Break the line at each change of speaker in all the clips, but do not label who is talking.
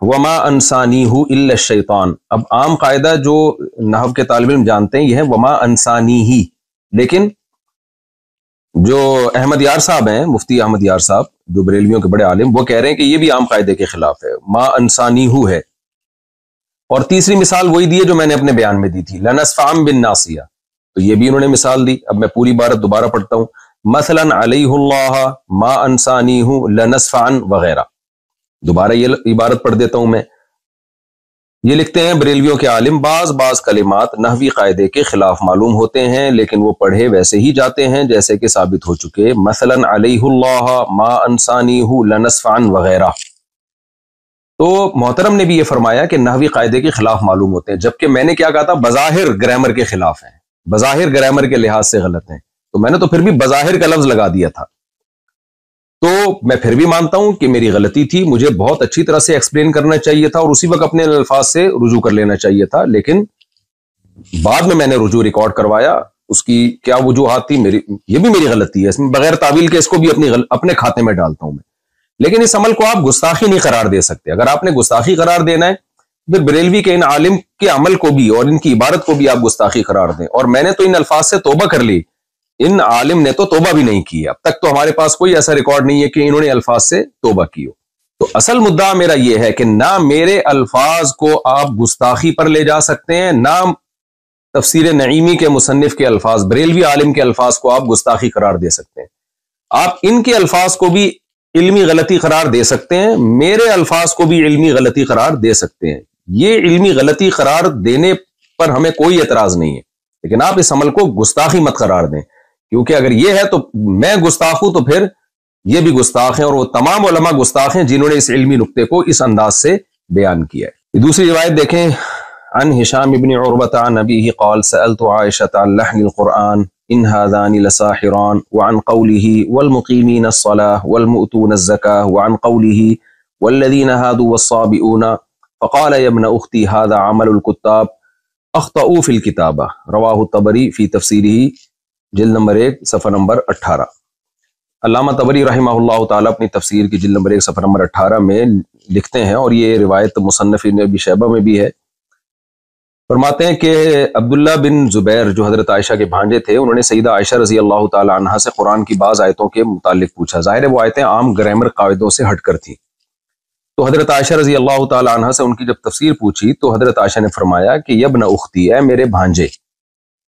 وما انسانیہ الا الشیطان. اب عام قاعدہ جو نحو کے طالب علم جانتے ہیں یہ ہے وما انسانیہ، لیکن جو احمد یار صاحب ہیں، مفتی احمد یار صاحب جو بریلویوں کے بڑے عالم، وہ کہہ رہے ہیں کہ یہ بھی عام قاعدے کے خلاف ہے، ما انسانیہ ہے. اور تیسری مثال وہی دی ہے جو میں نے اپنے بیان میں دی تھی، لنصفعا بالناصیہ، تو یہ بھی انہوں نے مثال دی. اب میں پوری عبارت دوبارہ پڑھتا ہوں، مثلا علیہ اللہ ما انسانیہ لنصفعا وغیرہ. دوبارہ یہ عبارت پڑھ دیتا ہوں میں. یہ لکھتے ہیں بریلویوں کے عالم، بعض کلمات نحوی قاعدے کے خلاف معلوم ہوتے ہیں لیکن وہ پڑھے ویسے ہی جاتے ہیں جیسے کہ ثابت ہو چکے، مثلا علیہ اللہ ما انسانیہ لنصفعا وغیرہ. تو محترم نے بھی یہ فرمایا کہ نحوی قاعدے کے خلاف معلوم ہوتے ہیں، جبکہ میں نے کیا کہا تھا، بظاہر گرامر کے خلاف ہیں، بظاہر گرامر کے لحاظ سے غلط ہیں. تو میں نے تو پھر بھی بظاہر کا لفظ لگا دیا تھا. تو میں پھر بھی مانتا ہوں کہ میری غلطی تھی، مجھے بہت اچھی طرح سے ایکسپلین کرنا چاہیے تھا اور اسی وقت اپنے الفاظ سے رجوع کر لینا چاہیے تھا، لیکن بعد میں نے رجوع ریکارڈ کروایا. اس کی کیا وجوہات تھی، یہ بھی میری غلطی ہے، اس میں بغیر تعویل کے اس کو بھی اپنے کھاتے میں ڈالتا ہوں میں. لیکن اس عمل کو آپ گستاخی نہیں قرار دے سکتے. اگر آپ نے گستاخی قرار دینا ہے پھر بریلوی کے ان عالم کے عمل کو بھی اور ان کی عبارت کو بھی آپ گستاخی قرار دیں. اور میں نے تو ان الفاظ سے توبہ کر لی، ان عالم نے تو توبہ بھی نہیں کی. اب تک تو ہمارے پاس کوئی ایسا ریکارڈ نہیں ہے کہ انہوں نے الفاظ سے توبہ کی ہو. تو اصل مدعا میرا یہ ہے کہ نہ میرے الفاظ کو آپ گستاخی پر لے جا سکتے ہیں، نہ تفسیر نعیمی کے مصنف کے الفاظ، بریلوی عالم کے الفاظ کو آپ گستاخی قرار دے سکتے ہیں. آپ ان کے الفاظ کو بھی علمی غلطی قرار دے سکتے ہیں، میرے الفاظ کو بھی علمی غلطی قرار دے سکتے ہیں. یہ علمی غلطی قرار دینے پر ہمیں کوئی اعتراض نہیں ہے، لیکن آپ اس عمل کو گستاخی مت قرار دیں، کیونکہ اگر یہ ہے تو میں گستاخ ہوں تو پھر یہ بھی گستاخ ہیں، اور وہ تمام علماء گستاخ ہیں جنہوں نے اس علمی نقطے کو اس انداز سے بیان کیا ہے. دوسری روایت دیکھیں، عن ہشام بن عروۃ عن ابیہ قال سألت عائشة عن لحن القرآن ان هذان لساحران وعن قوله والمقيمين الصلاة والمؤتون الزكاة وعن قوله والذين هادوا والصابئون فقال يا ابن اختي هذا عمل الكتاب اخطأوا في الكتابة. رواه الطبری في تفسیره جلد نمبر 1 صفحہ نمبر 18. علامہ طبری رحمہ اللہ تعالیٰ اپنی تفسیر کی جلد نمبر 1 صفحہ نمبر 18 میں لکھتے ہیں، اور یہ روایت مصنف ابن ابی شیبہ میں بھی ہے. فرماتے ہیں کہ عبداللہ بن زبیر جو حضرت عائشہ کے بھانجے تھے، انہوں نے سیدہ عائشہ رضی اللہ تعالی عنہا سے قرآن کی بعض آیتوں کے متعلق پوچھا. ظاہر ہے وہ آیتیں عام گرامر قاعدوں سے ہٹ کر تھیں. تو حضرت عائشہ رضی اللہ تعالی عنہا سے ان کی جب تفسیر پوچھی تو حضرت عائشہ نے فرمایا کہ یا ابن اختی، اے میرے بھانجے،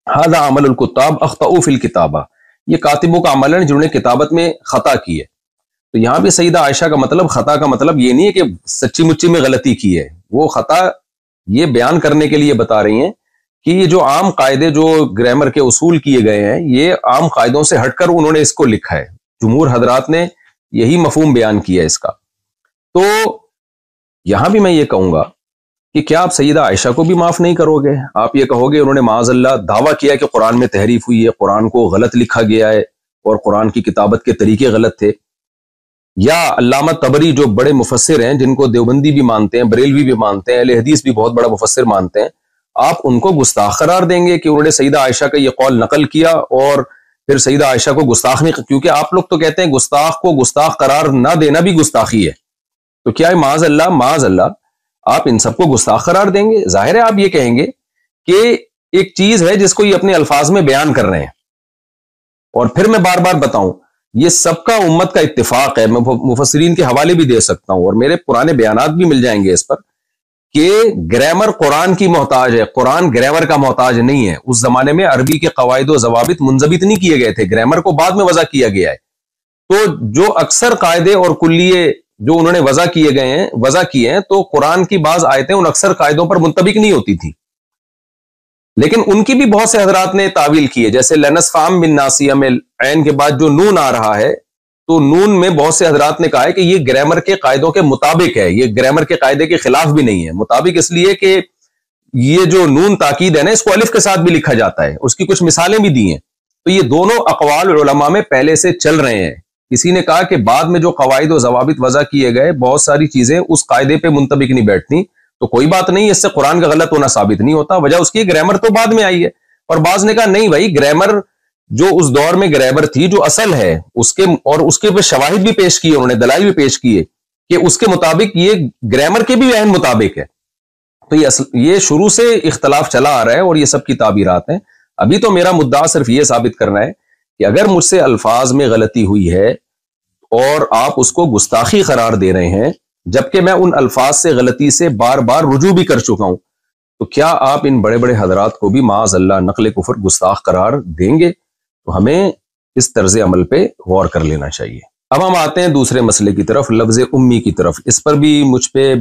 ھذا عمل الکتاب اخطأوا فی الکتابہ، یہ کاتبوں کا عمل ہے جنہوں نے کتابت میں خطا کی ہے. تو یہاں بھی سیدہ عائشہ کا مطلب، خطا کا مطلب یہ نہیں ہے کہ سچی مچی میں غلطی کی ہے، وہ خطا یہ بیان کرنے کے لیے بتا رہی ہیں کہ یہ جو عام قاعدے جو گرامر کے اصول کیے گئے ہیں، یہ عام قاعدوں سے ہٹ کر انہوں نے اس کو لکھا ہے. جمہور حضرات نے یہی مفہوم بیان کیا ہے اس کا. تو یہاں بھی میں یہ کہوں گا کہ کیا آپ سیدہ عائشہ کو بھی معاف نہیں کرو گے؟ آپ یہ کہو گے انہوں نے معاذ اللہ دعویٰ کیا کہ قرآن میں تحریف ہوئی ہے، قرآن کو غلط لکھا گیا ہے اور قرآن کی کتابت کے طریقے غلط تھے. یا علامہ طبری جو بڑے مفسر ہیں، جن کو دیوبندی بھی مانتے ہیں، بریلوی بھی مانتے ہیں، اہل حدیث بھی بہت بڑا مفسر مانتے ہیں، آپ ان کو گستاخ قرار دیں گے کہ انہوں نے سیدہ عائشہ کا یہ قول نقل کیا اور پھر سیدہ عائشہ کو گستاخ نہیں، کیونکہ آپ لوگ تو کہتے ہیں گستاخ کو گستاخ قرار نہ دینا بھی گستاخی ہے. تو کیا معاذ اللہ آپ ان سب کو گستاخ قرار دیں گے؟ ظاہر ہے آپ یہ کہیں گے کہ ایک چیز ہے جس کو یہ اپنے الفاظ میں بیان کر رہے ہیں. اور پھر میں بار بار بتاؤں، یہ سب کا امت کا اتفاق ہے. میں مفسرین کے حوالے بھی دے سکتا ہوں اور میرے پرانے بیانات بھی مل جائیں گے اس پر، کہ گرامر قرآن کی محتاج ہے، قرآن گرامر کا محتاج نہیں ہے. اس زمانے میں عربی کے قواعد و ضوابط منضبط نہیں کیے گئے تھے، گرامر کو بعد میں وضع کیا گیا ہے. تو جو اکثر قاعدے اور کلیے جو انہوں نے وضع کیے ہیں تو قرآن کی بعض آیتیں ان اکثر قاعدوں پر منطبق نہیں ہوتی تھی، لیکن ان کی بھی بہت سے حضرات نے تعویل کی ہے. جیسے لنصفعا بالناصیہ میں عین کے بعد جو نون آ رہا ہے، تو نون میں بہت سے حضرات نے کہا ہے کہ یہ گرامر کے قاعدوں کے مطابق ہے، یہ گرامر کے قاعدے کے خلاف بھی نہیں ہے. مطابق اس لیے کہ یہ جو نون تاکید ہے نا، اس کو الف کے ساتھ بھی لکھا جاتا ہے، اس کی کچھ مثالیں بھی دی ہیں. تو یہ دونوں اقوال علماء میں پہلے سے چل رہے ہیں. کسی نے کہا کہ بعد میں جو قواعد و ضوابط وضع کیے گئے، بہت ساری چیزیں اس قاعدے پہ منطبق نہیں بیٹھتی، تو کوئی بات نہیں، اس سے قرآن کا غلط ہونا ثابت نہیں ہوتا. وجہ اس کی گرامر تو بعد میں آئی ہے. اور بعض نے کہا نہیں بھائی، گرامر جو اس دور میں گرامر تھی، جو اصل ہے اس کے، اور اس کے پہ شواہد بھی پیش کیے، انہوں نے دلائل بھی پیش کیے کہ اس کے مطابق یہ گرامر کے بھی عین مطابق ہے. تو یہ شروع سے اختلاف چلا آ رہا ہے اور یہ سب کی تعبیرات ہیں. ابھی تو میرا مدعا صرف یہ ثابت کرنا ہے کہ اگر مجھ سے الفاظ میں غلطی ہوئی ہے اور آپ اس کو گستاخی قرار دے رہے ہیں جبکہ میں ان الفاظ سے غلطی سے بار بار رجوع بھی کر چکا ہوں، تو کیا آپ ان بڑے بڑے حضرات کو بھی معاذ اللہ نقل کفر گستاخ قرار دیں گے؟ تو ہمیں اس طرز عمل پہ غور کر لینا چاہیے. اب ہم آتے ہیں دوسرے مسئلے کی طرف، لفظ امی کی طرف. اس پر بھی مجھ پہ